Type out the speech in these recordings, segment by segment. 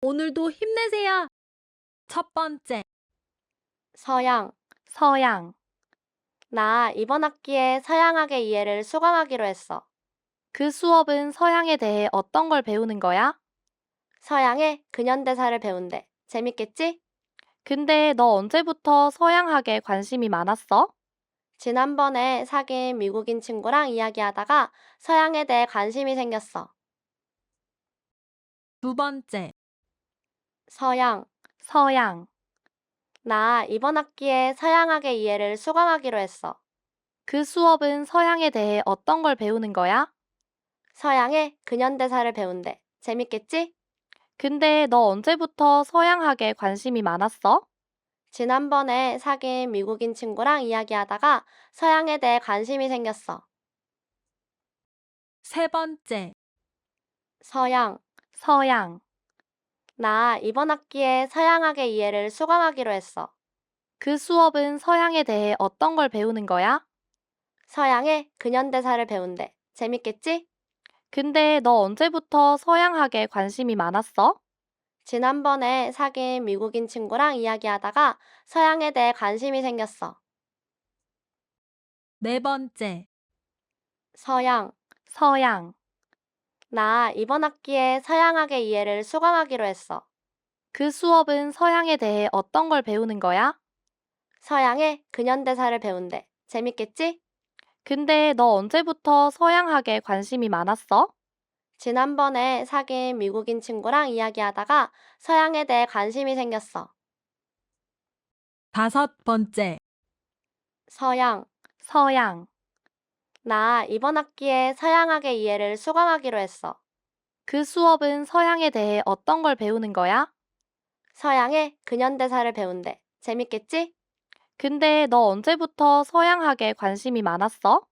오늘도 힘내세요. 첫 번째, 서양, 서양. 나 이번 학기에 서양학의 이해를 수강하기로 했어. 그 수업은 서양에 대해 어떤 걸 배우는 거야? 서양의 근현대사를 배운대. 재밌겠지? 근데 너 언제부터 서양학에 관심이 많았어? 지난번에 사귄 미국인 친구랑 이야기하다가 서양에 대해 관심이 생겼어. 두 번째, 서양, 서양. 나 이번 학기에 서양학의 이해를 수강하기로 했어. 그 수업은 서양에 대해 어떤 걸 배우는 거야? 서양의 근현대사를 배운대. 재밌겠지? 근데 너 언제부터 서양학에 관심이 많았어? 지난번에 사귄 미국인 친구랑 이야기하다가 서양에 대해 관심이 생겼어. 세 번째, 서양, 서양. 나 이번 학기에 서양학의 이해를 수강하기로 했어. 그 수업은 서양에 대해 어떤 걸 배우는 거야? 서양의 근현대사를 배운대. 재밌겠지? 근데 너 언제부터 서양학에 관심이 많았어? 지난번에 사귄 미국인 친구랑 이야기하다가 서양에 대해 관심이 생겼어. 네 번째, 서양, 서양. 나 이번 학기에 서양학의 이해를 수강하기로 했어. 그 수업은 서양에 대해 어떤 걸 배우는 거야? 서양의 근현대사를 배운대. 재밌겠지? 근데 너 언제부터 서양학에 관심이 많았어? 지난번에 사귄 미국인 친구랑 이야기하다가 서양에 대해 관심이 생겼어. 다섯 번째, 서양, 서양. 나 이번 학기에 서양학의 이해를 수강하기로 했어. 그 수업은 서양에 대해 어떤 걸 배우는 거야? 서양의 근현대사를 배운대. 재밌겠지? 근데 너 언제부터 서양학에 관심이 많았어?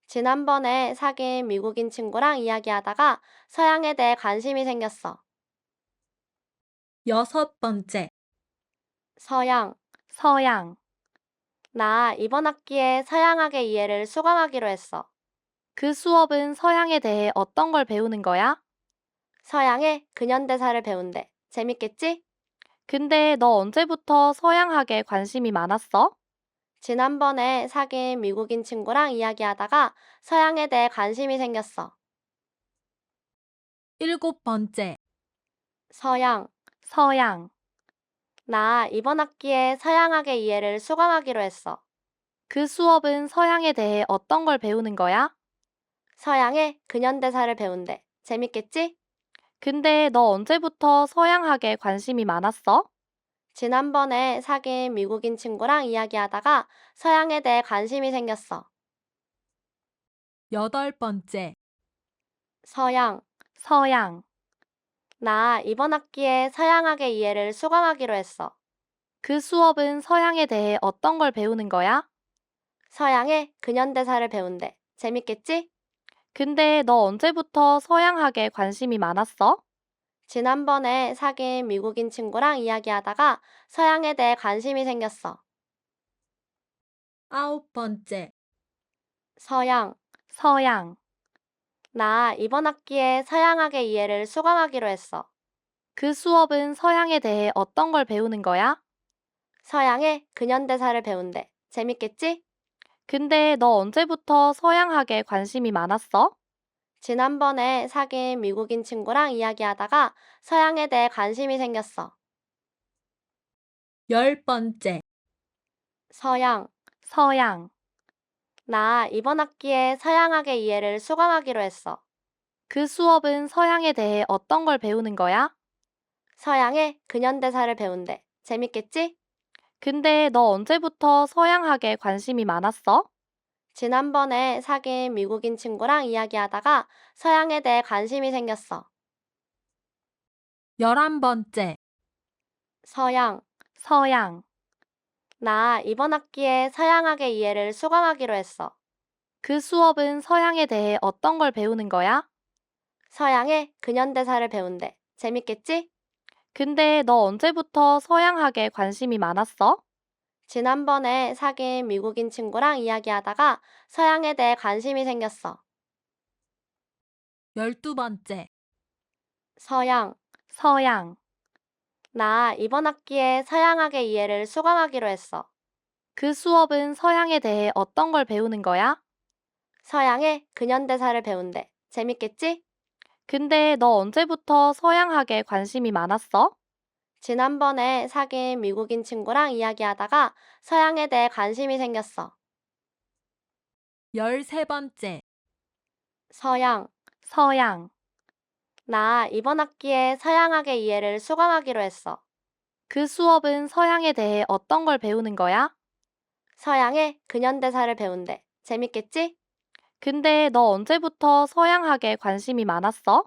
지난번에 사귄 미국인 친구랑 이야기하다가 서양에 대해 관심이 생겼어. 여섯 번째, 서양, 서양. 나 이번 학기에 서양학의 이해를 수강하기로 했어. 그 수업은 서양에 대해 어떤 걸 배우는 거야? 서양의 근현대사를 배운대. 재밌겠지? 근데 너 언제부터 서양학에 관심이 많았어? 지난번에 사귄 미국인 친구랑 이야기하다가 서양에 대해 관심이 생겼어. 일곱 번째, 서양, 서양. 나 이번 학기에 서양학의 이해를 수강하기로 했어. 그 수업은 서양에 대해 어떤 걸 배우는 거야? 서양의 근현대사를 배운대. 재밌겠지? 근데 너 언제부터 서양학에 관심이 많았어? 지난번에 사귄 미국인 친구랑 이야기하다가 서양에 대해 관심이 생겼어. 여덟 번째, 서양, 서양. 나 이번 학기에 서양학의 이해를 수강하기로 했어. 그 수업은 서양에 대해 어떤 걸 배우는 거야? 서양의 근현대사를 배운대. 재밌겠지? 근데 너 언제부터 서양학에 관심이 많았어? 지난번에 사귄 미국인 친구랑 이야기하다가 서양에 대해 관심이 생겼어. 아홉 번째, 서양, 서양. 나 이번 학기에 서양학의 이해를 수강하기로 했어. 그 수업은 서양에 대해 어떤 걸 배우는 거야? 서양의 근현대사를 배운대. 재밌겠지? 근데 너 언제부터 서양학에 관심이 많았어? 지난번에 사귄 미국인 친구랑 이야기하다가 서양에 대해 관심이 생겼어. 열 번째, 서양, 서양. 나 이번 학기에 서양학의 이해를 수강하기로 했어. 그 수업은 서양에 대해 어떤 걸 배우는 거야? 서양의 근현대사를 배운대. 재밌겠지? 근데 너 언제부터 서양학에 관심이 많았어? 지난번에 사귄 미국인 친구랑 이야기하다가 서양에 대해 관심이 생겼어. 열한 번째, 서양, 서양. 나 이번 학기에 서양학의 이해를 수강하기로 했어. 그 수업은 서양에 대해 어떤 걸 배우는 거야? 서양의 근현대사를 배운대. 재밌겠지? 근데 너 언제부터 서양학에 관심이 많았어? 지난번에 사귄 미국인 친구랑 이야기하다가 서양에 대해 관심이 생겼어. 열두 번째, 서양, 서양. 나 이번 학기에 서양학의 이해를 수강하기로 했어. 그 수업은 서양에 대해 어떤 걸 배우는 거야? 서양의 근현대사를 배운대. 재밌겠지? 근데 너 언제부터 서양학에 관심이 많았어? 지난번에 사귄 미국인 친구랑 이야기하다가 서양에 대해 관심이 생겼어. 13번째, 서양, 서양. 나 이번 학기에 서양학의 이해를 수강하기로 했어. 그 수업은 서양에 대해 어떤 걸 배우는 거야? 서양의 근현대사를 배운대. 재밌겠지? 근데 너 언제부터 서양학에 관심이 많았어?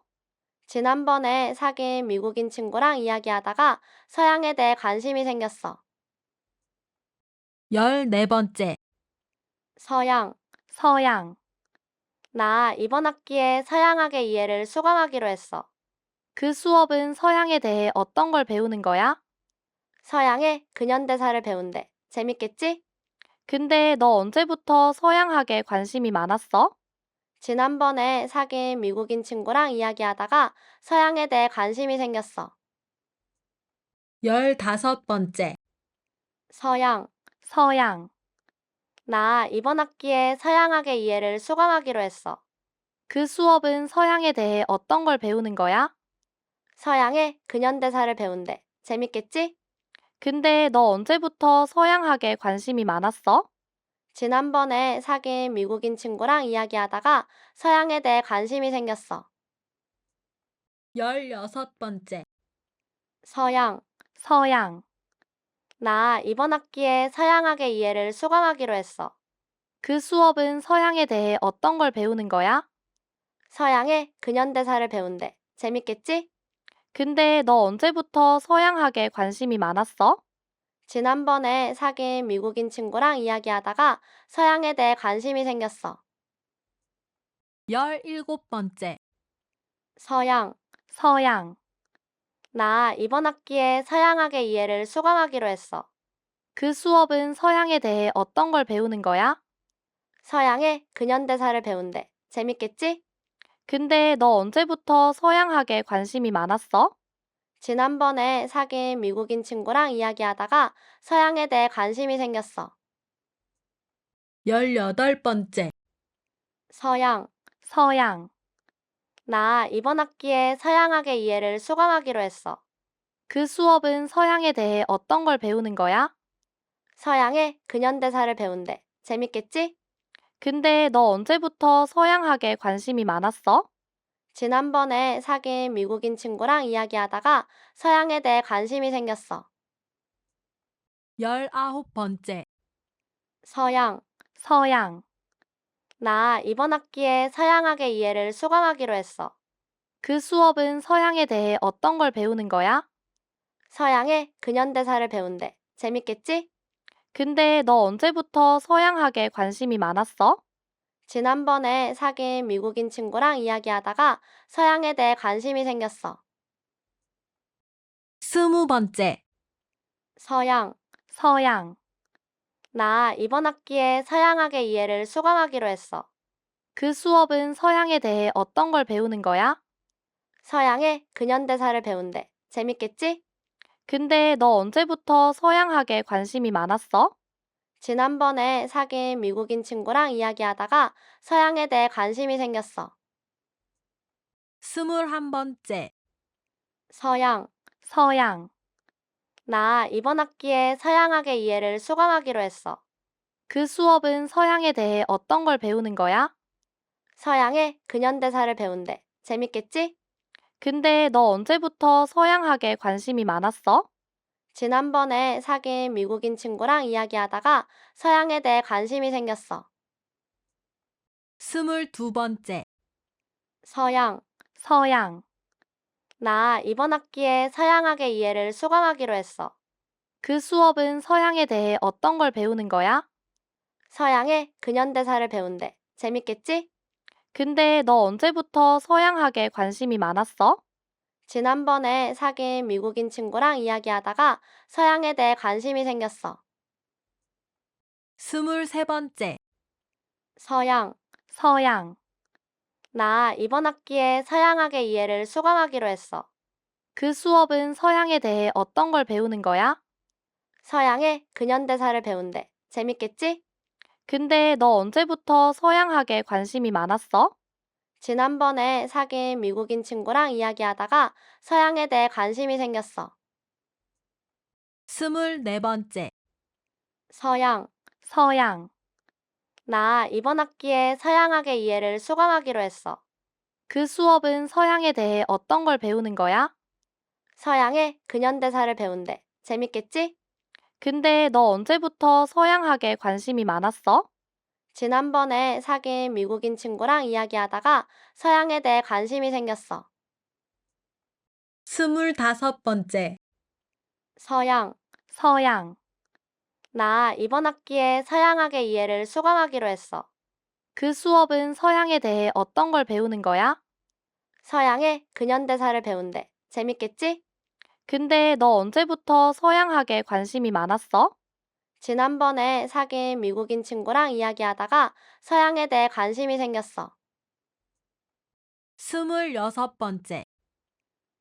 지난번에 사귄 미국인 친구랑 이야기하다가 서양에 대해 관심이 생겼어. 14번째, 서양, 서양. 나 이번 학기에 서양학의 이해를 수강하기로 했어. 그 수업은 서양에 대해 어떤 걸 배우는 거야? 서양의 근현대사를 배운대. 재밌겠지? 근데 너 언제부터 서양학에 관심이 많았어? 지난번에 사귄 미국인 친구랑 이야기하다가 서양에 대해 관심이 생겼어. 15번째, 서양, 서양. 나 이번 학기에 서양학의 이해를 수강하기로 했어. 그 수업은 서양에 대해 어떤 걸 배우는 거야? 서양의 근현대사를 배운대. 재밌겠지? 근데 너 언제부터 서양학에 관심이 많았어? 지난번에 사귄 미국인 친구랑 이야기하다가 서양에 대해 관심이 생겼어. 16번째, 서양, 서양. 나 이번 학기에 서양학의 이해를 수강하기로 했어. 그 수업은 서양에 대해 어떤 걸 배우는 거야? 서양의 근현대사를 배운대. 재밌겠지? 근데 너 언제부터 서양학에 관심이 많았어? 지난번에 사귄 미국인 친구랑 이야기하다가 서양에 대해 관심이 생겼어. 17번째, 서양, 서양. 나 이번 학기에 서양학의 이해를 수강하기로 했어. 그 수업은 서양에 대해 어떤 걸 배우는 거야? 서양의 근현대사를 배운대. 재밌겠지? 근데 너 언제부터 서양학에 관심이 많았어? 지난번에 사귄 미국인 친구랑 이야기하다가 서양에 대해 관심이 생겼어. 18번째, 서양, 서양. 나 이번 학기에 서양학의 이해를 수강하기로 했어. 그 수업은 서양에 대해 어떤 걸 배우는 거야? 서양의 근현대사를 배운대. 재밌겠지? 근데 너 언제부터 서양학에 관심이 많았어? 지난번에 사귄 미국인 친구랑 이야기하다가 서양에 대해 관심이 생겼어. 19번째, 서양, 서양. 나 이번 학기에 서양학의 이해를 수강하기로 했어. 그 수업은 서양에 대해 어떤 걸 배우는 거야? 서양의 근현대사를 배운대. 재밌겠지? 근데 너 언제부터 서양학에 관심이 많았어? 지난번에 사귄 미국인 친구랑 이야기하다가 서양에 대해 관심이 생겼어. 20번째, 서양, 서양. 나 이번 학기에 서양학의 이해를 수강하기로 했어. 그 수업은 서양에 대해 어떤 걸 배우는 거야? 서양의 근현대사를 배운대. 재밌겠지? 근데 너 언제부터 서양학에 관심이 많았어? 지난번에 사귄 미국인 친구랑 이야기하다가 서양에 대해 관심이 생겼어. 21번째, 서양, 서양. 나 이번 학기에 서양학의 이해를 수강하기로 했어. 그 수업은 서양에 대해 어떤 걸 배우는 거야? 서양의 근현대사를 배운대. 재밌겠지? 근데 너 언제부터 서양학에 관심이 많았어? 지난번에 사귄 미국인 친구랑 이야기하다가 서양에 대해 관심이 생겼어. 22번째, 서양, 서양. 나 이번 학기에 서양학의 이해를 수강하기로 했어. 그 수업은 서양에 대해 어떤 걸 배우는 거야? 서양의 근현대사를 배운대. 재밌겠지? 근데 너 언제부터 서양학에 관심이 많았어? 지난번에 사귄 미국인 친구랑 이야기하다가 서양에 대해 관심이 생겼어. 23번째, 서양, 서양. 나 이번 학기에 서양학의 이해를 수강하기로 했어. 그 수업은 서양에 대해 어떤 걸 배우는 거야? 서양의 근현대사를 배운대. 재밌겠지? 근데 너 언제부터 서양학에 관심이 많았어? 지난번에 사귄 미국인 친구랑 이야기하다가 서양에 대해 관심이 생겼어. 24번째, 서양, 서양. 나 이번 학기에 서양학의 이해를 수강하기로 했어. 그 수업은 서양에 대해 어떤 걸 배우는 거야? 서양의 근현대사를 배운대. 재밌겠지? 근데 너 언제부터 서양학에 관심이 많았어? 지난번에 사귄 미국인 친구랑 이야기하다가 서양에 대해 관심이 생겼어. 25번째, 서양, 서양. 나 이번 학기에 서양학의 이해를 수강하기로 했어. 그 수업은 서양에 대해 어떤 걸 배우는 거야? 서양의 근현대사를 배운대. 재밌겠지? 근데 너 언제부터 서양학에 관심이 많았어? 지난번에 사귄 미국인 친구랑 이야기하다가 서양에 대해 관심이 생겼어. 26번째,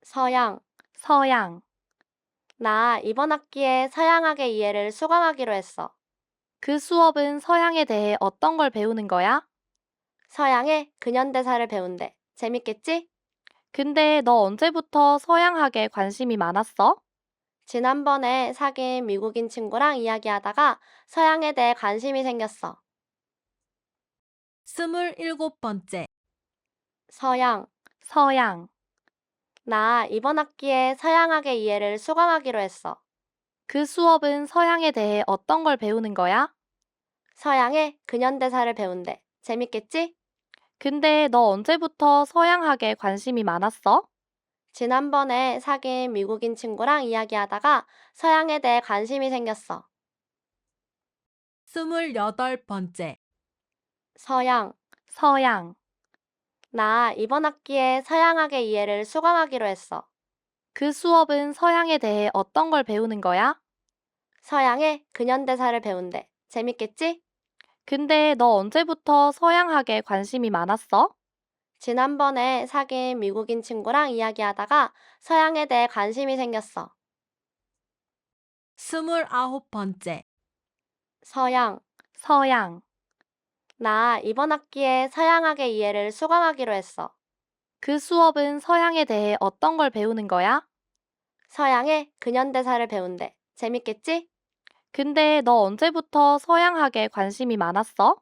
서양, 서양. 나 이번 학기에 서양학의 이해를 수강하기로 했어. 그 수업은 서양에 대해 어떤 걸 배우는 거야? 서양의 근현대사를 배운대. 재밌겠지? 근데 너 언제부터 서양학에 관심이 많았어? 지난번에 사귄 미국인 친구랑 이야기하다가 서양에 대해 관심이 생겼어. 27번째, 서양, 서양. 나 이번 학기에 서양학의 이해를 수강하기로 했어. 그 수업은 서양에 대해 어떤 걸 배우는 거야? 서양의 근현대사를 배운대. 재밌겠지? 근데 너 언제부터 서양학에 관심이 많았어? 지난번에 사귄 미국인 친구랑 이야기하다가 서양에 대해 관심이 생겼어. 28번째, 서양, 서양. 나 이번 학기에 서양학의 이해를 수강하기로 했어. 그 수업은 서양에 대해 어떤 걸 배우는 거야? 서양의 근현대사를 배운대. 재밌겠지? 근데 너 언제부터 서양학에 관심이 많았어? 지난번에 사귄 미국인 친구랑 이야기하다가 서양에 대해 관심이 생겼어. 29번째, 서양, 서양. 나 이번 학기에 서양학의 이해를 수강하기로 했어. 그 수업은 서양에 대해 어떤 걸 배우는 거야? 서양의 근현대사를 배운대. 재밌겠지? 근데 너 언제부터 서양학에 관심이 많았어?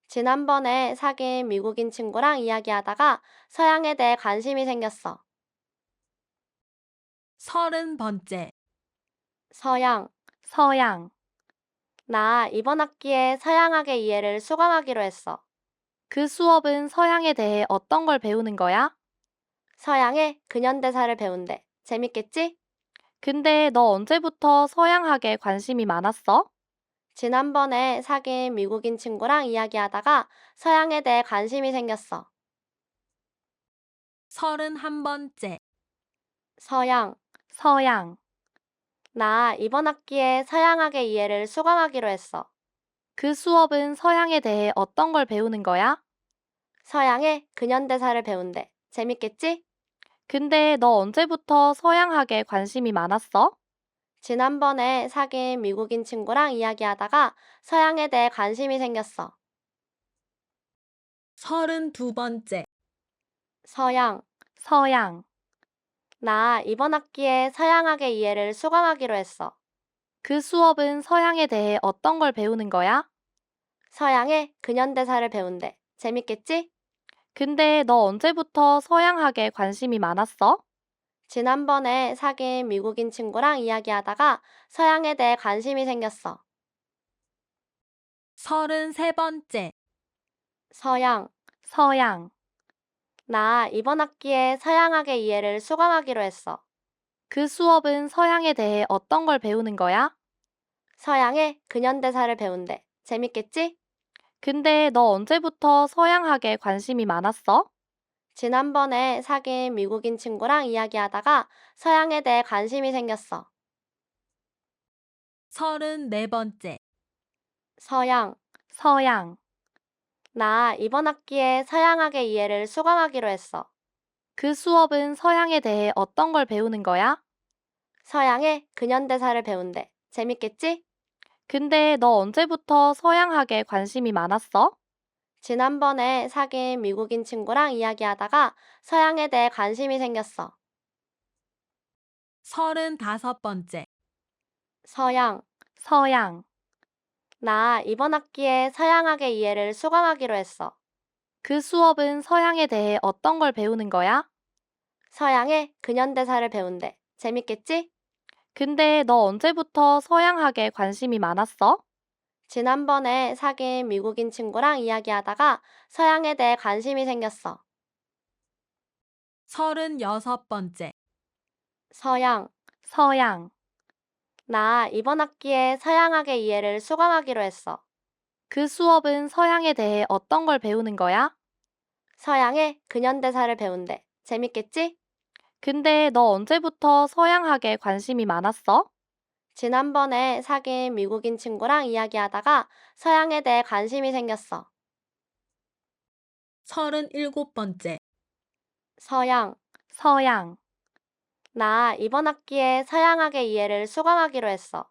지난번에 사귄 미국인 친구랑 이야기하다가 서양에 대해 관심이 생겼어. 30번째, 서양, 서양. 나 이번 학기에 서양학의 이해를 수강하기로 했어. 그 수업은 서양에 대해 어떤 걸 배우는 거야? 서양의 근현대사를 배운대. 재밌겠지? 근데 너 언제부터 서양학에 관심이 많았어? 지난번에 사귄 미국인 친구랑 이야기하다가 서양에 대해 관심이 생겼어. 31번째, 서양, 서양. 나 이번 학기에 서양학의 이해를 수강하기로 했어. 그 수업은 서양에 대해 어떤 걸 배우는 거야? 서양의 근현대사를 배운대. 재밌겠지? 근데 너 언제부터 서양학에 관심이 많았어? 지난번에 사귄 미국인 친구랑 이야기하다가 서양에 대해 관심이 생겼어. 32번째, 서양, 서양. 나 이번 학기에 서양학의 이해를 수강하기로 했어. 그 수업은 서양에 대해 어떤 걸 배우는 거야? 서양의 근현대사를 배운대. 재밌겠지? 근데 너 언제부터 서양학에 관심이 많았어? 지난번에 사귄 미국인 친구랑 이야기하다가 서양에 대해 관심이 생겼어. 33번째, 서양, 서양. 나 이번 학기에 서양학의 이해를 수강하기로 했어. 그 수업은 서양에 대해 어떤 걸 배우는 거야? 서양의 근현대사를 배운대. 재밌겠지? 근데 너 언제부터 서양학에 관심이 많았어? 지난번에 사귄 미국인 친구랑 이야기하다가 서양에 대해 관심이 생겼어. 34번째, 서양, 서양. 나 이번 학기에 서양학의 이해를 수강하기로 했어. 그 수업은 서양에 대해 어떤 걸 배우는 거야? 서양의 근현대사를 배운대. 재밌겠지? 근데 너 언제부터 서양학에 관심이 많았어? 지난번에 사귄 미국인 친구랑 이야기하다가 서양에 대해 관심이 생겼어. 35번째. 서양, 서양. 나 이번 학기에 서양학의 이해를 수강하기로 했어. 그 수업은 서양에 대해 어떤 걸 배우는 거야? 서양의 근현대사를 배운대. 재밌겠지? 근데 너 언제부터 서양학에 관심이 많았어? 지난번에 사귄 미국인 친구랑 이야기하다가 서양에 대해 관심이 생겼어. 36번째. 서양, 서양. 나 이번 학기에 서양학의 이해를 수강하기로 했어. 그 수업은 서양에 대해 어떤 걸 배우는 거야? 서양의 근현대사를 배운대. 재밌겠지? 근데 너 언제부터 서양학에 관심이 많았어? 지난번에 사귄 미국인 친구랑 이야기하다가 서양에 대해 관심이 생겼어. 37번째. 서양, 서양. 나 이번 학기에 서양학의 이해를 수강하기로 했어.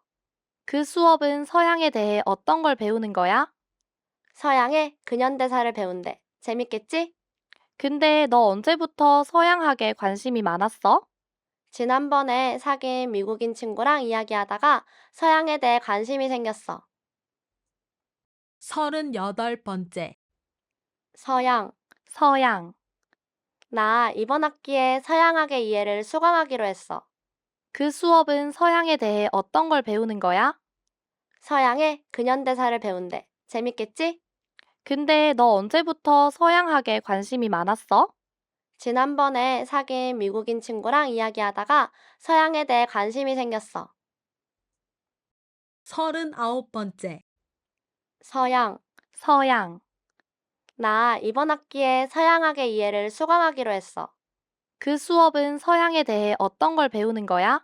그 수업은 서양에 대해 어떤 걸 배우는 거야? 서양의 근현대사를 배운대. 재밌겠지? 근데 너 언제부터 서양학에 관심이 많았어? 지난번에 사귄 미국인 친구랑 이야기하다가 서양에 대해 관심이 생겼어. 38번째. 서양, 서양. 나 이번 학기에 서양학의 이해를 수강하기로 했어. 그 수업은 서양에 대해 어떤 걸 배우는 거야? 서양의 근현대사를 배운대. 재밌겠지? 근데 너 언제부터 서양학에 관심이 많았어? 지난번에 사귄 미국인 친구랑 이야기하다가 서양에 대해 관심이 생겼어. 39번째. 서양, 서양. 나 이번 학기에 서양학의 이해를 수강하기로 했어. 그 수업은 서양에 대해 어떤 걸 배우는 거야?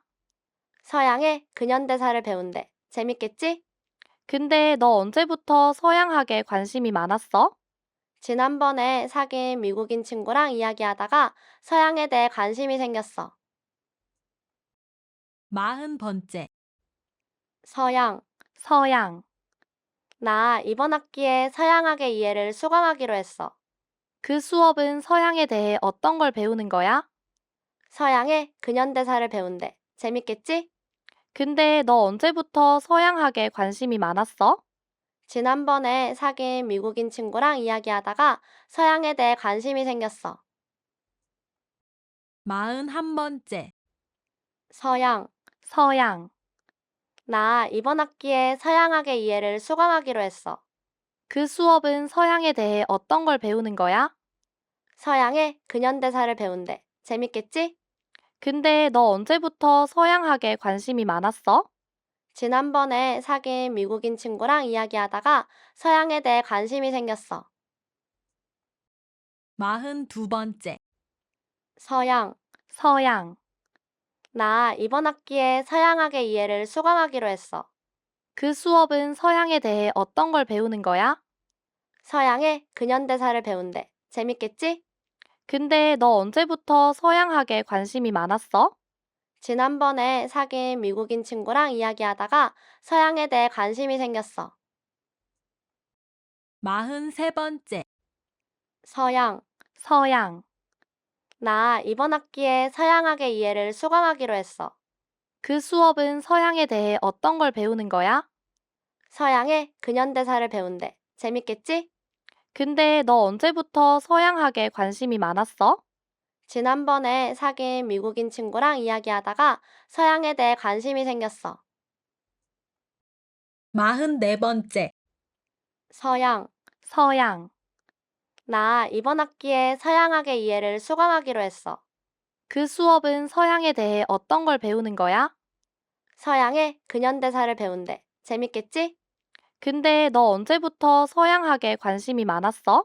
서양의 근현대사를 배운대. 재밌겠지? 근데 너 언제부터 서양학에 관심이 많았어? 지난번에 사귄 미국인 친구랑 이야기하다가 서양에 대해 관심이 생겼어. 40번째. 서양, 서양. 나 이번 학기에 서양학의 이해를 수강하기로 했어. 그 수업은 서양에 대해 어떤 걸 배우는 거야? 서양의 근현대사를 배운대. 재밌겠지? 근데 너 언제부터 서양학에 관심이 많았어? 지난번에 사귄 미국인 친구랑 이야기하다가 서양에 대해 관심이 생겼어. 41번째. 서양, 서양. 나 이번 학기에 서양학의 이해를 수강하기로 했어. 그 수업은 서양에 대해 어떤 걸 배우는 거야? 서양의 근현대사를 배운대. 재밌겠지? 근데 너 언제부터 서양학에 관심이 많았어? 지난번에 사귄 미국인 친구랑 이야기하다가 서양에 대해 관심이 생겼어. 42번째. 서양, 서양. 나 이번 학기에 서양학의 이해를 수강하기로 했어. 그 수업은 서양에 대해 어떤 걸 배우는 거야? 서양의 근현대사를 배운대. 재밌겠지? 근데 너 언제부터 서양학에 관심이 많았어? 지난번에 사귄 미국인 친구랑 이야기하다가 서양에 대해 관심이 생겼어. 43번째. 서양, 서양. 나 이번 학기에 서양학의 이해를 수강하기로 했어. 그 수업은 서양에 대해 어떤 걸 배우는 거야? 서양의 근현대사를 배운대. 재밌겠지? 근데 너 언제부터 서양학에 관심이 많았어? 지난번에 사귄 미국인 친구랑 이야기하다가 서양에 대해 관심이 생겼어. 44번째. 서양, 서양. 나 이번 학기에 서양학의 이해를 수강하기로 했어. 그 수업은 서양에 대해 어떤 걸 배우는 거야? 서양의 근현대사를 배운대. 재밌겠지? 근데 너 언제부터 서양학에 관심이 많았어?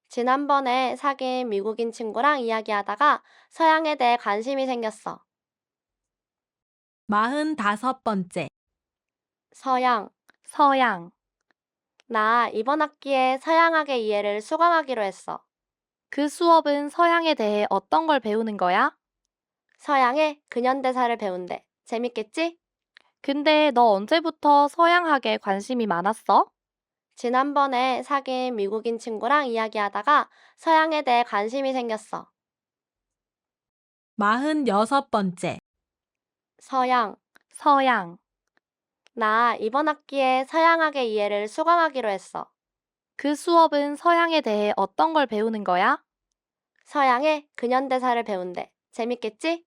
지난번에 사귄 미국인 친구랑 이야기하다가 서양에 대해 관심이 생겼어. 45번째. 서양, 서양. 나 이번 학기에 서양학의 이해를 수강하기로 했어. 그 수업은 서양에 대해 어떤 걸 배우는 거야? 서양의 근현대사를 배운대. 재밌겠지? 근데 너 언제부터 서양학에 관심이 많았어? 지난번에 사귄 미국인 친구랑 이야기하다가 서양에 대해 관심이 생겼어. 46번째. 서양, 서양. 나 이번 학기에 서양학의 이해를 수강하기로 했어. 그 수업은 서양에 대해 어떤 걸 배우는 거야? 서양의 근현대사를 배운대. 재밌겠지?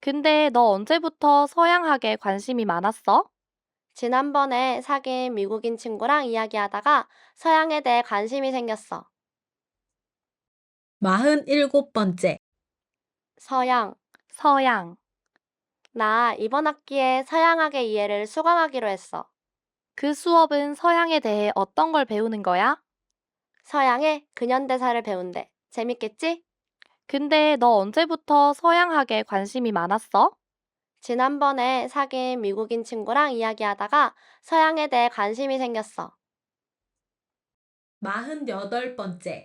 근데 너 언제부터 서양학에 관심이 많았어? 지난번에 사귄 미국인 친구랑 이야기하다가 서양에 대해 관심이 생겼어. 47번째. 서양, 서양. 나 이번 학기에 서양학의 이해를 수강하기로 했어. 그 수업은 서양에 대해 어떤 걸 배우는 거야? 서양의 근현대사를 배운대. 재밌겠지? 근데 너 언제부터 서양학에 관심이 많았어? 지난번에 사귄 미국인 친구랑 이야기하다가 서양에 대해 관심이 생겼어. 48번째.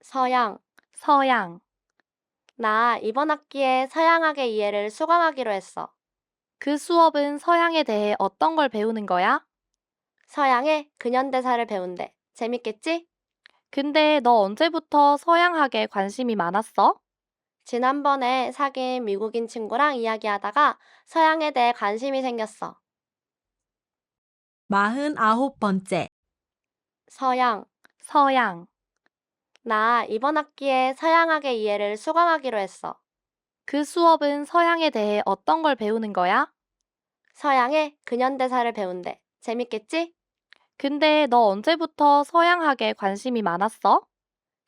서양, 서양. 나 이번 학기에 서양학의 이해를 수강하기로 했어. 그 수업은 서양에 대해 어떤 걸 배우는 거야? 서양의 근현대사를 배운대. 재밌겠지? 근데 너 언제부터 서양학에 관심이 많았어? 지난번에 사귄 미국인 친구랑 이야기하다가 서양에 대해 관심이 생겼어. 49번째. 서양, 서양. 나 이번 학기에 서양학의 이해를 수강하기로 했어. 그 수업은 서양에 대해 어떤 걸 배우는 거야? 서양의 근현대사를 배운대. 재밌겠지? 근데 너 언제부터 서양학에 관심이 많았어?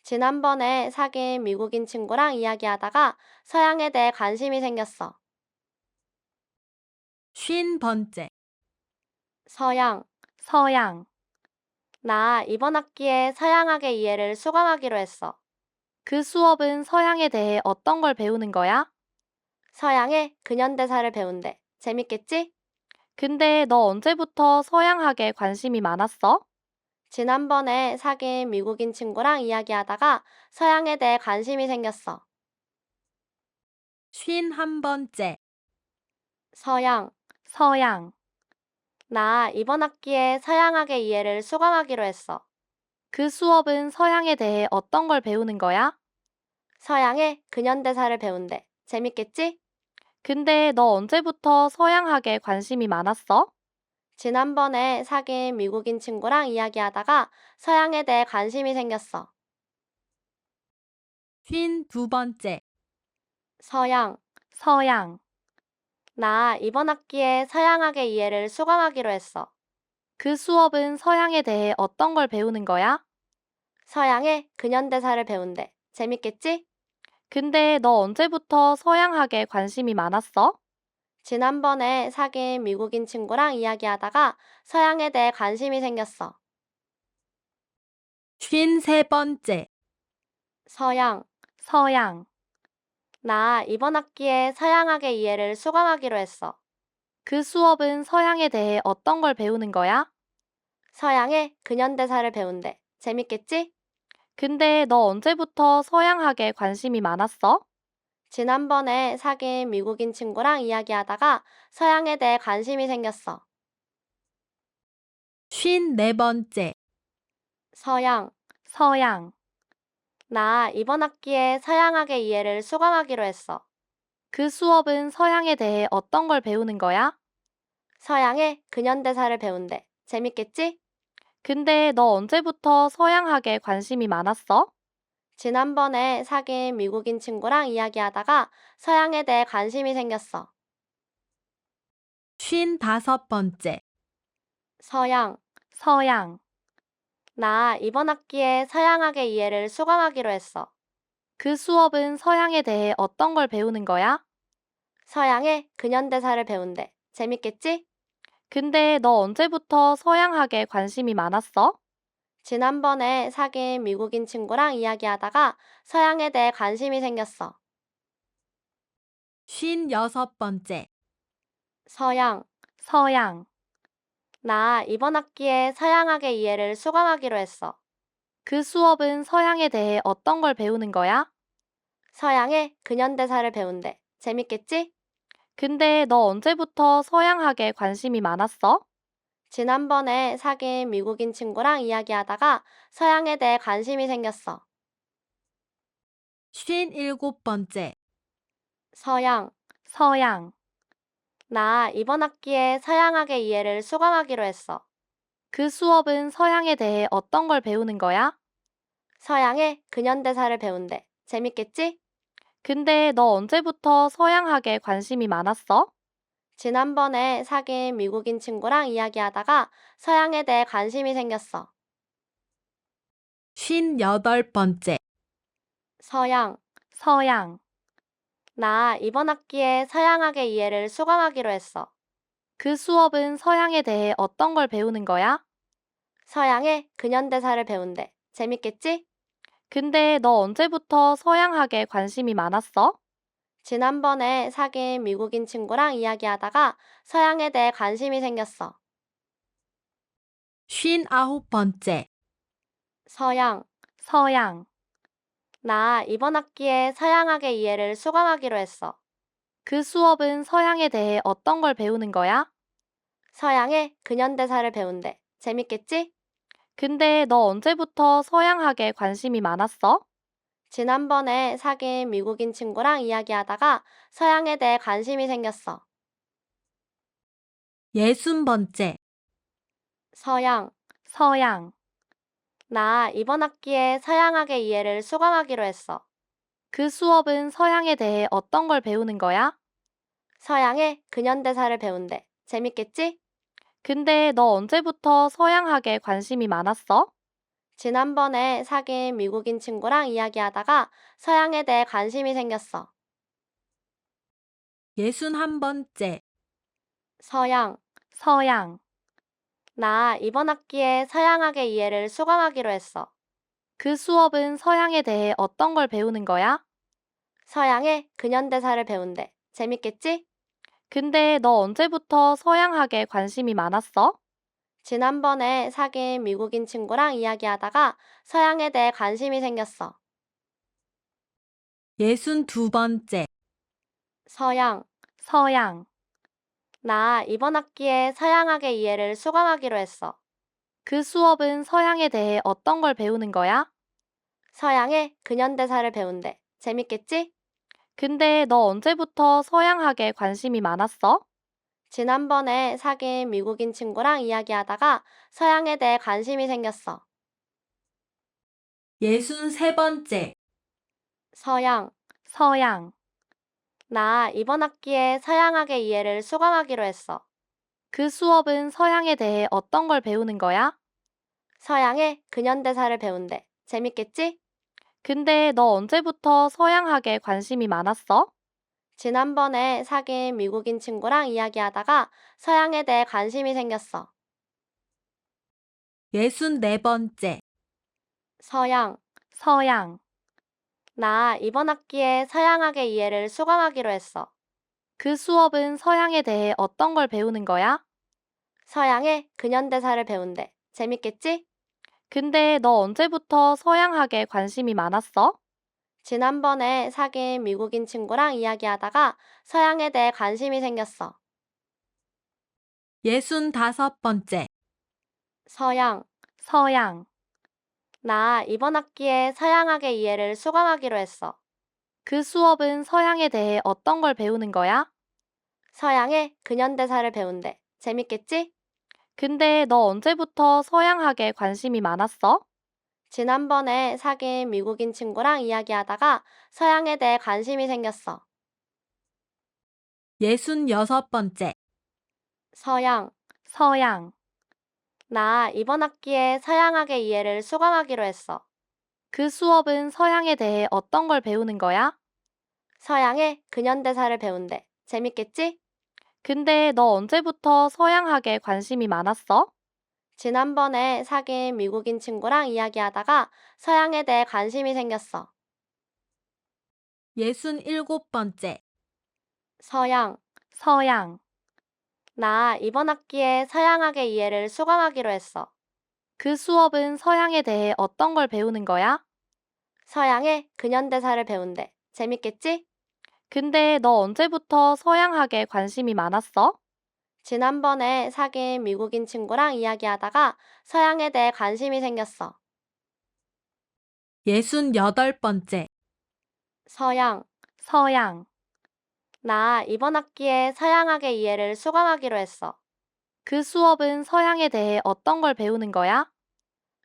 지난번에 사귄 미국인 친구랑 이야기하다가 서양에 대해 관심이 생겼어. 50번째. 서양, 서양. 나 이번 학기에 서양학의 이해를 수강하기로 했어. 그 수업은 서양에 대해 어떤 걸 배우는 거야? 서양의 근현대사를 배운대. 재밌겠지? 근데 너 언제부터 서양학에 관심이 많았어? 지난번에 사귄 미국인 친구랑 이야기하다가 서양에 대해 관심이 생겼어. 51번째. 서양, 서양. 나 이번 학기에 서양학의 이해를 수강하기로 했어. 그 수업은 서양에 대해 어떤 걸 배우는 거야? 서양의 근현대사를 배운대. 재밌겠지? 근데 너 언제부터 서양학에 관심이 많았어? 지난번에 사귄 미국인 친구랑 이야기하다가 서양에 대해 관심이 생겼어. 52번째. 서양, 서양. 나 이번 학기에 서양학의 이해를 수강하기로 했어. 그 수업은 서양에 대해 어떤 걸 배우는 거야? 서양의 근현대사를 배운대. 재밌겠지? 근데 너 언제부터 서양학에 관심이 많았어? 지난번에 사귄 미국인 친구랑 이야기하다가 서양에 대해 관심이 생겼어. 53번째. 서양, 서양. 나 이번 학기에 서양학의 이해를 수강하기로 했어. 그 수업은 서양에 대해 어떤 걸 배우는 거야? 서양의 근현대사를 배운대. 재밌겠지? 근데 너 언제부터 서양학에 관심이 많았어? 지난번에 사귄 미국인 친구랑 이야기하다가 서양에 대해 관심이 생겼어. 54번째. 서양, 서양. 나 이번 학기에 서양학의 이해를 수강하기로 했어. 그 수업은 서양에 대해 어떤 걸 배우는 거야? 서양의 근현대사를 배운대. 재밌겠지? 근데 너 언제부터 서양학에 관심이 많았어? 지난번에 사귄 미국인 친구랑 이야기하다가 서양에 대해 관심이 생겼어. 55번째. 서양, 서양. 나 이번 학기에 서양학의 이해를 수강하기로 했어. 그 수업은 서양에 대해 어떤 걸 배우는 거야? 서양의 근현대사를 배운대. 재밌겠지? 근데 너 언제부터 서양학에 관심이 많았어? 지난번에 사귄 미국인 친구랑 이야기하다가 서양에 대해 관심이 생겼어. 56번째. 서양, 서양. 나 이번 학기에 서양학의 이해를 수강하기로 했어. 그 수업은 서양에 대해 어떤 걸 배우는 거야? 서양의 근현대사를 배운대. 재밌겠지? 근데 너 언제부터 서양학에 관심이 많았어? 지난번에 사귄 미국인 친구랑 이야기하다가 서양에 대해 관심이 생겼어. 57번째. 서양, 서양. 나 이번 학기에 서양학의 이해를 수강하기로 했어. 그 수업은 서양에 대해 어떤 걸 배우는 거야? 서양의 근현대사를 배운대. 재밌겠지? 근데 너 언제부터 서양학에 관심이 많았어? 지난번에 사귄 미국인 친구랑 이야기하다가 서양에 대해 관심이 생겼어. 58번째. 서양, 서양. 나 이번 학기에 서양학의 이해를 수강하기로 했어. 그 수업은 서양에 대해 어떤 걸 배우는 거야? 서양의 근현대사를 배운대. 재밌겠지? 근데 너 언제부터 서양학에 관심이 많았어? 지난번에 사귄 미국인 친구랑 이야기하다가 서양에 대해 관심이 생겼어. 59번째. 서양, 서양. 나 이번 학기에 서양학의 이해를 수강하기로 했어. 그 수업은 서양에 대해 어떤 걸 배우는 거야? 서양의 근현대사를 배운대. 재밌겠지? 근데 너 언제부터 서양학에 관심이 많았어? 지난번에 사귄 미국인 친구랑 이야기하다가 서양에 대해 관심이 생겼어. 60번째. 서양, 서양. 나 이번 학기에 서양학의 이해를 수강하기로 했어. 그 수업은 서양에 대해 어떤 걸 배우는 거야? 서양의 근현대사를 배운대. 재밌겠지? 근데 너 언제부터 서양학에 관심이 많았어? 지난번에 사귄 미국인 친구랑 이야기하다가 서양에 대해 관심이 생겼어. 61번째. 서양, 서양. 나 이번 학기에 서양학의 이해를 수강하기로 했어. 그 수업은 서양에 대해 어떤 걸 배우는 거야? 서양의 근현대사를 배운대. 재밌겠지? 근데 너 언제부터 서양학에 관심이 많았어? 지난번에 사귄 미국인 친구랑 이야기하다가 서양에 대해 관심이 생겼어. 62번째. 서양, 서양. 나 이번 학기에 서양학의 이해를 수강하기로 했어. 그 수업은 서양에 대해 어떤 걸 배우는 거야? 서양의 근현대사를 배운대. 재밌겠지? 근데 너 언제부터 서양학에 관심이 많았어? 지난번에 사귄 미국인 친구랑 이야기하다가 서양에 대해 관심이 생겼어. 63번째. 서양, 서양. 나 이번 학기에 서양학의 이해를 수강하기로 했어. 그 수업은 서양에 대해 어떤 걸 배우는 거야? 서양의 근현대사를 배운대. 재밌겠지? 근데 너 언제부터 서양학에 관심이 많았어? 지난번에 사귄 미국인 친구랑 이야기하다가 서양에 대해 관심이 생겼어. 64번째. 서양, 서양. 나 이번 학기에 서양학의 이해를 수강하기로 했어. 그 수업은 서양에 대해 어떤 걸 배우는 거야? 서양의 근현대사를 배운대. 재밌겠지? 근데 너 언제부터 서양학에 관심이 많았어? 지난번에 사귄 미국인 친구랑 이야기하다가 서양에 대해 관심이 생겼어. 65번째. 서양, 서양. 나 이번 학기에 서양학의 이해를 수강하기로 했어. 그 수업은 서양에 대해 어떤 걸 배우는 거야? 서양의 근현대사를 배운대. 재밌겠지? 근데 너 언제부터 서양학에 관심이 많았어? 지난번에 사귄 미국인 친구랑 이야기하다가 서양에 대해 관심이 생겼어. 66번째. 서양, 서양. 나 이번 학기에 서양학의 이해를 수강하기로 했어. 그 수업은 서양에 대해 어떤 걸 배우는 거야? 서양의 근현대사를 배운대. 재밌겠지? 근데 너 언제부터 서양학에 관심이 많았어? 지난번에 사귄 미국인 친구랑 이야기하다가 서양에 대해 관심이 생겼어. 67번째. 서양, 서양. 나 이번 학기에 서양학의 이해를 수강하기로 했어. 그 수업은 서양에 대해 어떤 걸 배우는 거야? 서양의 근현대사를 배운대. 재밌겠지? 근데 너 언제부터 서양학에 관심이 많았어? 지난번에 사귄 미국인 친구랑 이야기하다가 서양에 대해 관심이 생겼어. 68번째. 서양, 서양. 나 이번 학기에 서양학의 이해를 수강하기로 했어. 그 수업은 서양에 대해 어떤 걸 배우는 거야?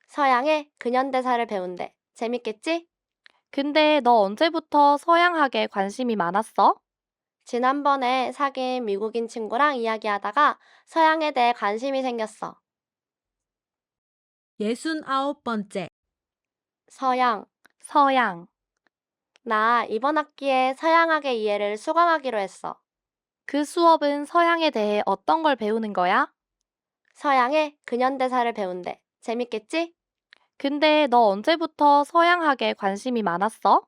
서양의 근현대사를 배운대. 재밌겠지? 근데 너 언제부터 서양학에 관심이 많았어? 지난번에 사귄 미국인 친구랑 이야기하다가 서양에 대해 관심이 생겼어. 69번째. 서양, 서양. 나 이번 학기에 서양학의 이해를 수강하기로 했어. 그 수업은 서양에 대해 어떤 걸 배우는 거야? 서양의 근현대사를 배운대. 재밌겠지? 근데 너 언제부터 서양학에 관심이 많았어?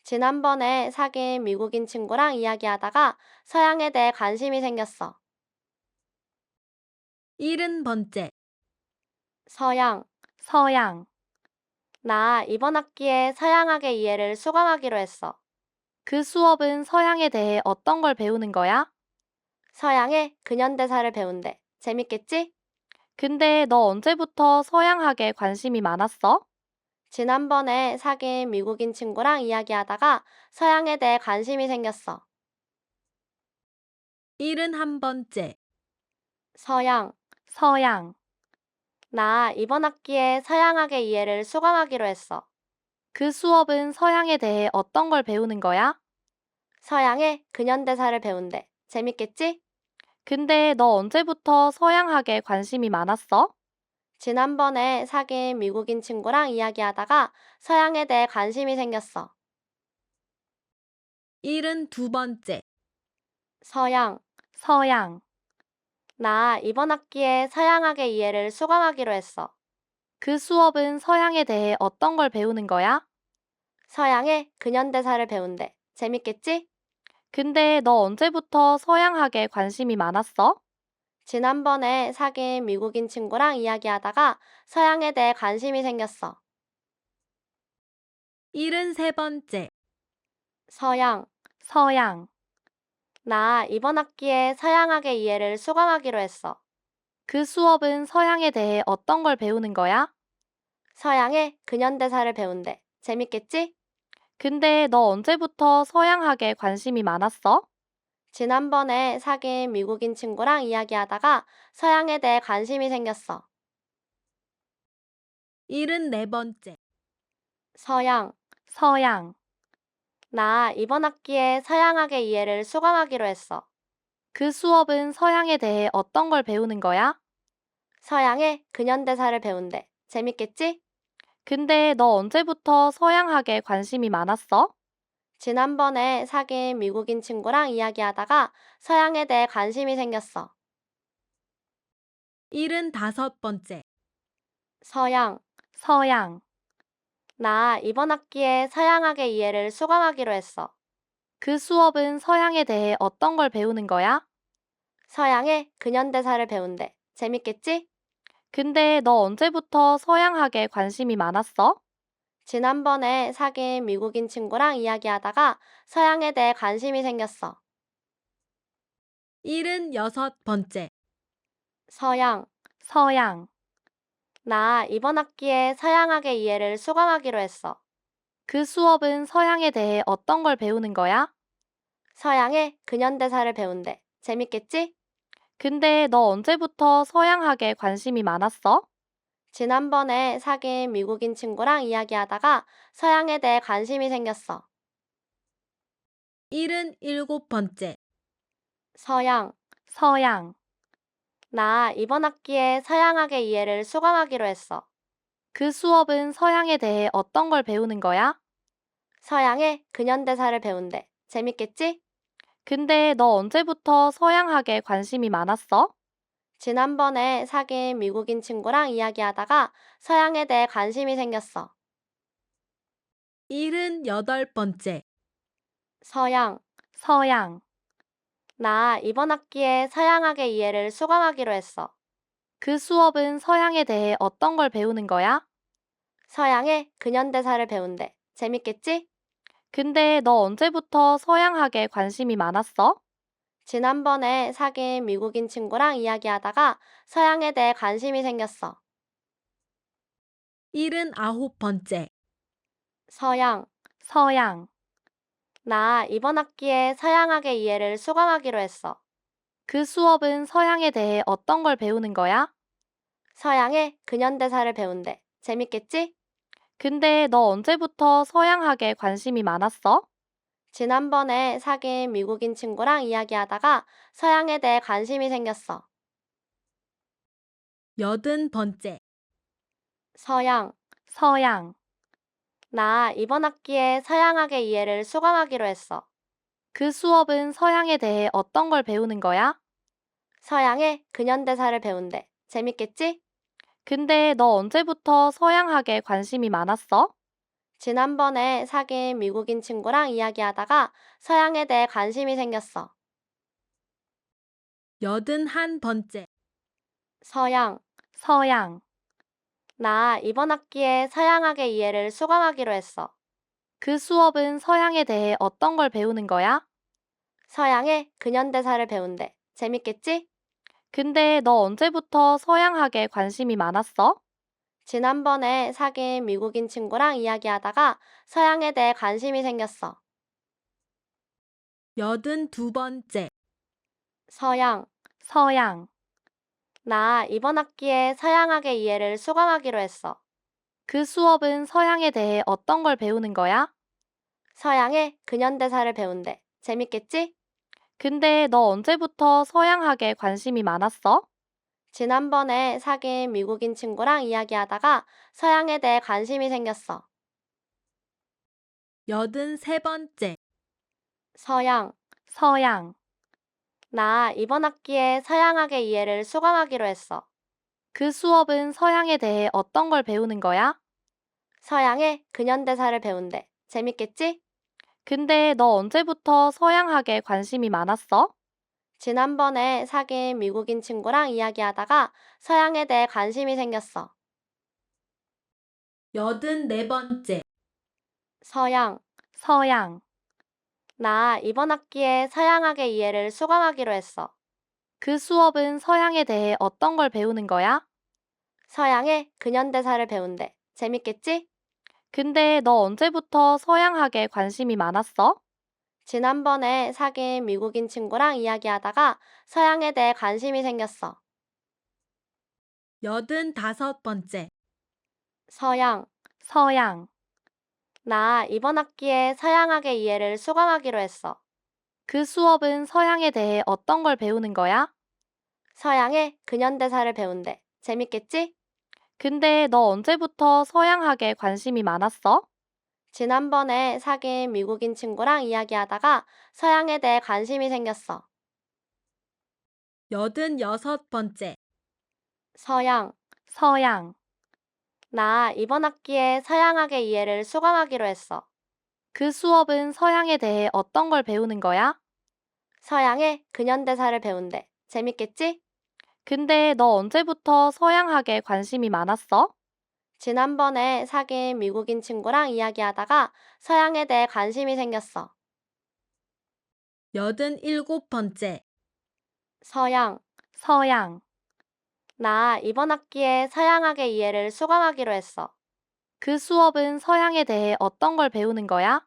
지난번에 사귄 미국인 친구랑 이야기하다가 서양에 대해 관심이 생겼어. 70번째. 서양, 서양. 나 이번 학기에 서양학의 이해를 수강하기로 했어. 그 수업은 서양에 대해 어떤 걸 배우는 거야? 서양의 근현대사를 배운대. 재밌겠지? 근데 너 언제부터 서양학에 관심이 많았어? 지난번에 사귄 미국인 친구랑 이야기하다가 서양에 대해 관심이 생겼어. 71번째. 서양, 서양. 나 이번 학기에 서양학의 이해를 수강하기로 했어. 그 수업은 서양에 대해 어떤 걸 배우는 거야? 서양의 근현대사를 배운대. 재밌겠지? 근데 너 언제부터 서양학에 관심이 많았어? 지난번에 사귄 미국인 친구랑 이야기하다가 서양에 대해 관심이 생겼어. 72번째. 서양, 서양. 나 이번 학기에 서양학의 이해를 수강하기로 했어. 그 수업은 서양에 대해 어떤 걸 배우는 거야? 서양의 근현대사를 배운대. 재밌겠지? 근데 너 언제부터 서양학에 관심이 많았어? 지난번에 사귄 미국인 친구랑 이야기하다가 서양에 대해 관심이 생겼어. 73번째. 서양, 서양. 나 이번 학기에 서양학의 이해를 수강하기로 했어. 그 수업은 서양에 대해 어떤 걸 배우는 거야? 서양의 근현대사를 배운대. 재밌겠지? 근데 너 언제부터 서양학에 관심이 많았어? 지난번에 사귄 미국인 친구랑 이야기하다가 서양에 대해 관심이 생겼어. 74번째. 서양, 서양. 나 이번 학기에 서양학의 이해를 수강하기로 했어. 그 수업은 서양에 대해 어떤 걸 배우는 거야? 서양의 근현대사를 배운대. 재밌겠지? 근데 너 언제부터 서양학에 관심이 많았어? 지난번에 사귄 미국인 친구랑 이야기하다가 서양에 대해 관심이 생겼어. 75번째. 서양, 서양. 나 이번 학기에 서양학의 이해를 수강하기로 했어. 그 수업은 서양에 대해 어떤 걸 배우는 거야? 서양의 근현대사를 배운대. 재밌겠지? 근데 너 언제부터 서양학에 관심이 많았어? 지난번에 사귄 미국인 친구랑 이야기하다가 서양에 대해 관심이 생겼어. 76번째. 서양, 서양. 나 이번 학기에 서양학의 이해를 수강하기로 했어. 그 수업은 서양에 대해 어떤 걸 배우는 거야? 서양의 근현대사를 배운대. 재밌겠지? 근데 너 언제부터 서양학에 관심이 많았어? 지난번에 사귄 미국인 친구랑 이야기하다가 서양에 대해 관심이 생겼어. 77번째. 서양, 서양. 나 이번 학기에 서양학의 이해를 수강하기로 했어. 그 수업은 서양에 대해 어떤 걸 배우는 거야? 서양의 근현대사를 배운대. 재밌겠지? 근데 너 언제부터 서양학에 관심이 많았어? 지난번에 사귄 미국인 친구랑 이야기하다가 서양에 대해 관심이 생겼어. 78번째. 서양, 서양. 나 이번 학기에 서양학의 이해를 수강하기로 했어. 그 수업은 서양에 대해 어떤 걸 배우는 거야? 서양의 근현대사를 배운대. 재밌겠지? 근데 너 언제부터 서양학에 관심이 많았어? 지난번에 사귄 미국인 친구랑 이야기하다가 서양에 대해 관심이 생겼어. 79번째. 서양, 서양. 나 이번 학기에 서양학의 이해를 수강하기로 했어. 그 수업은 서양에 대해 어떤 걸 배우는 거야? 서양의 근현대사를 배운대. 재밌겠지? 근데 너 언제부터 서양학에 관심이 많았어? 지난번에 사귄 미국인 친구랑 이야기하다가 서양에 대해 관심이 생겼어. 80번째. 서양, 서양. 나 이번 학기에 서양학의 이해를 수강하기로 했어. 그 수업은 서양에 대해 어떤 걸 배우는 거야? 서양의 근현대사를 배운대. 재밌겠지? 근데 너 언제부터 서양학에 관심이 많았어? 지난번에 사귄 미국인 친구랑 이야기하다가 서양에 대해 관심이 생겼어. 81번째. 서양, 서양. 나 이번 학기에 서양학의 이해를 수강하기로 했어. 그 수업은 서양에 대해 어떤 걸 배우는 거야? 서양의 근현대사를 배운대. 재밌겠지? 근데 너 언제부터 서양학에 관심이 많았어? 지난번에 사귄 미국인 친구랑 이야기하다가 서양에 대해 관심이 생겼어. 82번째. 서양, 서양. 나 이번 학기에 서양학의 이해를 수강하기로 했어. 그 수업은 서양에 대해 어떤 걸 배우는 거야? 서양의 근현대사를 배운대. 재밌겠지? 근데 너 언제부터 서양학에 관심이 많았어? 지난번에 사귄 미국인 친구랑 이야기하다가 서양에 대해 관심이 생겼어. 83번째. 서양, 서양. 나 이번 학기에 서양학의 이해를 수강하기로 했어. 그 수업은 서양에 대해 어떤 걸 배우는 거야? 서양의 근현대사를 배운대. 재밌겠지? 근데 너 언제부터 서양학에 관심이 많았어? 지난번에 사귄 미국인 친구랑 이야기하다가 서양에 대해 관심이 생겼어. 84번째. 서양, 서양. 나 이번 학기에 서양학의 이해를 수강하기로 했어. 그 수업은 서양에 대해 어떤 걸 배우는 거야? 서양의 근현대사를 배운대. 재밌겠지? 근데 너 언제부터 서양학에 관심이 많았어? 지난번에 사귄 미국인 친구랑 이야기하다가 서양에 대해 관심이 생겼어. 85번째. 서양, 서양. 나 이번 학기에 서양학의 이해를 수강하기로 했어. 그 수업은 서양에 대해 어떤 걸 배우는 거야? 서양의 근현대사를 배운대. 재밌겠지? 근데 너 언제부터 서양학에 관심이 많았어? 지난번에 사귄 미국인 친구랑 이야기하다가 서양에 대해 관심이 생겼어. 86번째. 서양, 서양. 나 이번 학기에 서양학의 이해를 수강하기로 했어. 그 수업은 서양에 대해 어떤 걸 배우는 거야? 서양의 근현대사를 배운대. 재밌겠지? 근데 너 언제부터 서양학에 관심이 많았어? 지난번에 사귄 미국인 친구랑 이야기하다가 서양에 대해 관심이 생겼어. 87번째. 서양, 서양. 나 이번 학기에 서양학의 이해를 수강하기로 했어. 그 수업은 서양에 대해 어떤 걸 배우는 거야?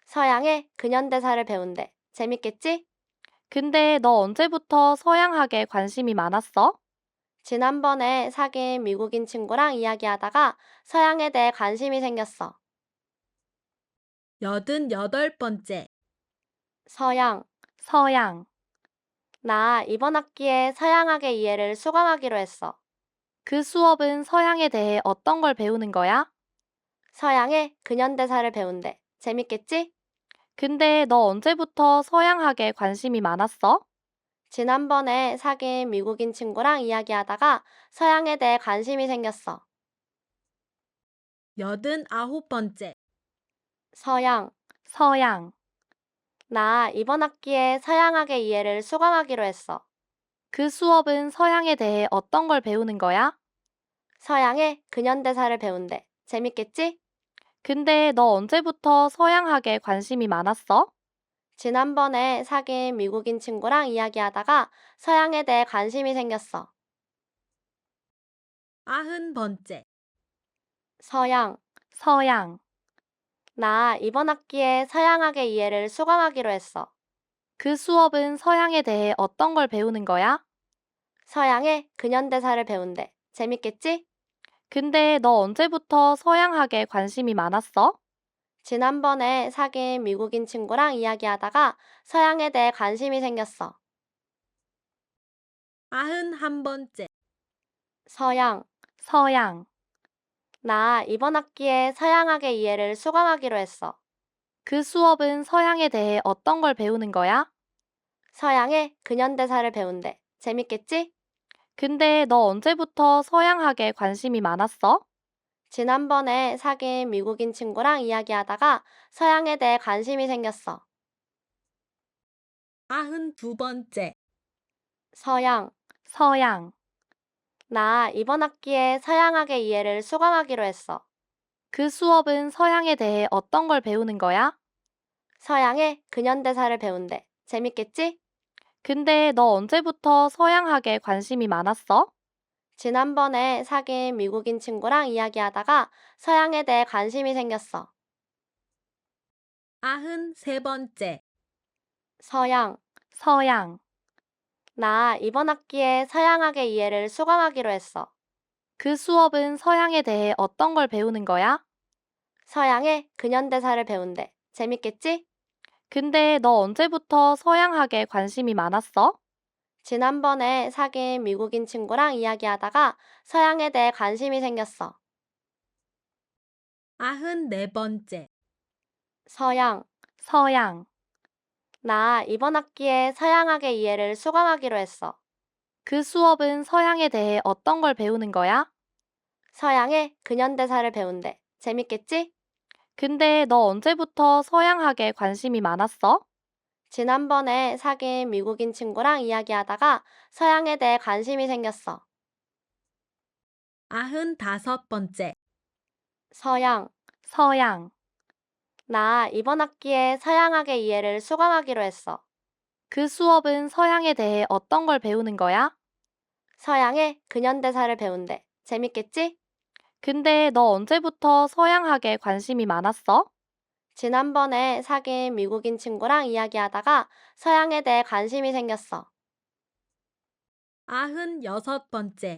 서양의 근현대사를 배운대. 재밌겠지? 근데 너 언제부터 서양학에 관심이 많았어? 지난번에 사귄 미국인 친구랑 이야기하다가 서양에 대해 관심이 생겼어. 88번째. 서양, 서양. 나 이번 학기에 서양학의 이해를 수강하기로 했어. 그 수업은 서양에 대해 어떤 걸 배우는 거야? 서양의 근현대사를 배운대. 재밌겠지? 근데 너 언제부터 서양학에 관심이 많았어? 지난번에 사귄 미국인 친구랑 이야기하다가 서양에 대해 관심이 생겼어. 89번째. 서양, 서양. 나 이번 학기에 서양학의 이해를 수강하기로 했어. 그 수업은 서양에 대해 어떤 걸 배우는 거야? 서양의 근현대사를 배운대. 재밌겠지? 근데 너 언제부터 서양학에 관심이 많았어? 지난번에 사귄 미국인 친구랑 이야기하다가 서양에 대해 관심이 생겼어. 90번째. 서양, 서양. 나 이번 학기에 서양학의 이해를 수강하기로 했어. 그 수업은 서양에 대해 어떤 걸 배우는 거야? 서양의 근현대사를 배운대. 재밌겠지? 근데 너 언제부터 서양학에 관심이 많았어? 지난번에 사귄 미국인 친구랑 이야기하다가 서양에 대해 관심이 생겼어. 91번째. 서양, 서양. 나 이번 학기에 서양학의 이해를 수강하기로 했어. 그 수업은 서양에 대해 어떤 걸 배우는 거야? 서양의 근현대사를 배운대. 재밌겠지? 근데 너 언제부터 서양학에 관심이 많았어? 지난번에 사귄 미국인 친구랑 이야기하다가 서양에 대해 관심이 생겼어. 92번째. 서양, 서양. 나 이번 학기에 서양학의 이해를 수강하기로 했어. 그 수업은 서양에 대해 어떤 걸 배우는 거야? 서양의 근현대사를 배운대. 재밌겠지? 근데 너 언제부터 서양학에 관심이 많았어? 지난번에 사귄 미국인 친구랑 이야기하다가 서양에 대해 관심이 생겼어. 93번째. 서양, 서양. 나 이번 학기에 서양학의 이해를 수강하기로 했어. 그 수업은 서양에 대해 어떤 걸 배우는 거야? 서양의 근현대사를 배운대. 재밌겠지? 근데 너 언제부터 서양학에 관심이 많았어? 지난번에 사귄 미국인 친구랑 이야기하다가 서양에 대해 관심이 생겼어. 94번째. 서양, 서양. 나 이번 학기에 서양학의 이해를 수강하기로 했어. 그 수업은 서양에 대해 어떤 걸 배우는 거야? 서양의 근현대사를 배운대. 재밌겠지? 근데 너 언제부터 서양학에 관심이 많았어? 지난번에 사귄 미국인 친구랑 이야기하다가 서양에 대해 관심이 생겼어. 95번째. 서양, 서양. 나 이번 학기에 서양학의 이해를 수강하기로 했어. 그 수업은 서양에 대해 어떤 걸 배우는 거야? 서양의 근현대사를 배운대. 재밌겠지? 근데 너 언제부터 서양학에 관심이 많았어? 지난번에 사귄 미국인 친구랑 이야기하다가 서양에 대해 관심이 생겼어. 96번째.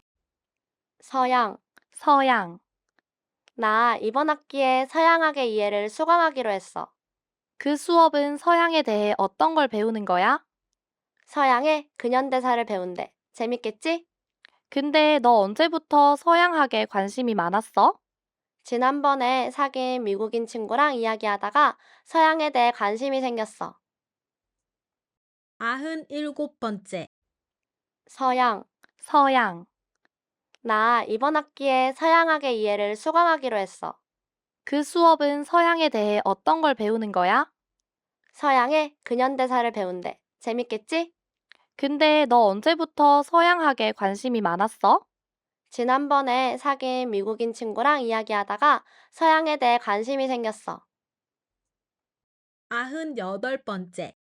서양, 서양. 나 이번 학기에 서양학의 이해를 수강하기로 했어. 그 수업은 서양에 대해 어떤 걸 배우는 거야? 서양의 근현대사를 배운대. 재밌겠지? 근데 너 언제부터 서양학에 관심이 많았어? 지난번에 사귄 미국인 친구랑 이야기하다가 서양에 대해 관심이 생겼어. 97번째. 서양, 서양. 나 이번 학기에 서양학의 이해를 수강하기로 했어. 그 수업은 서양에 대해 어떤 걸 배우는 거야? 서양의 근현대사를 배운대. 재밌겠지? 근데 너 언제부터 서양학에 관심이 많았어? 지난번에 사귄 미국인 친구랑 이야기하다가 서양에 대해 관심이 생겼어. 98번째.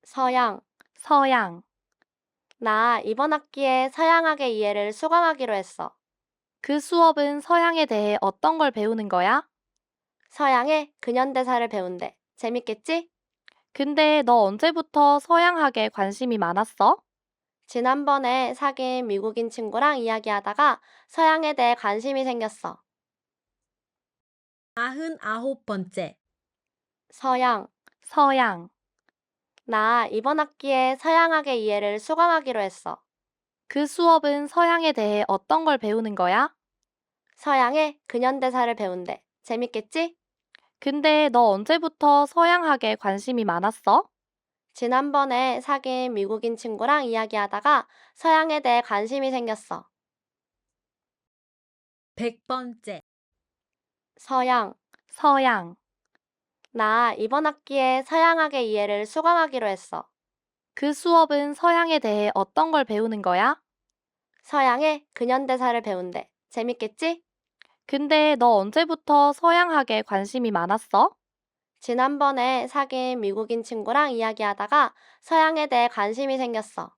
서양, 서양. 나 이번 학기에 서양학의 이해를 수강하기로 했어. 그 수업은 서양에 대해 어떤 걸 배우는 거야? 서양의 근현대사를 배운대. 재밌겠지? 근데 너 언제부터 서양학에 관심이 많았어? 지난번에 사귄 미국인 친구랑 이야기하다가 서양에 대해 관심이 생겼어. 99번째. 서양, 서양. 나 이번 학기에 서양학의 이해를 수강하기로 했어. 그 수업은 서양에 대해 어떤 걸 배우는 거야? 서양의 근현대사를 배운대. 재밌겠지? 근데 너 언제부터 서양학에 관심이 많았어? 지난번에 사귄 미국인 친구랑 이야기하다가 서양에 대해 관심이 생겼어. 100번째. 서양, 서양. 나 이번 학기에 서양학의 이해를 수강하기로 했어. 그 수업은 서양에 대해 어떤 걸 배우는 거야? 서양의 근현대사를 배운대. 재밌겠지? 근데 너 언제부터 서양학에 관심이 많았어? 지난번에 사귄 미국인 친구랑 이야기하다가 서양에 대해 관심이 생겼어.